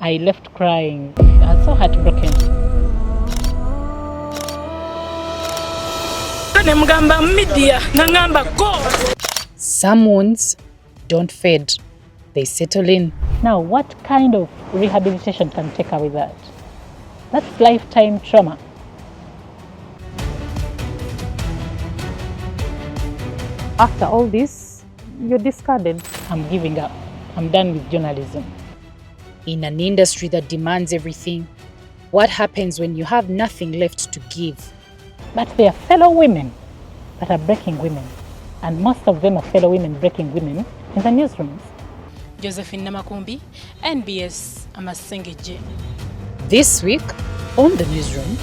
I left crying. I was so heartbroken. Some wounds don't fade, they settle in. Now, what kind of rehabilitation can take away that? That's lifetime trauma. After all this, you're discarded. I'm giving up. I'm done with journalism. In an industry that demands everything, what happens when you have nothing left to give? But they are fellow women that are breaking women. And most of them are fellow women breaking women in the newsrooms. Josephine Namakumbi, NBS Amasengeje. This week on The Newsroom,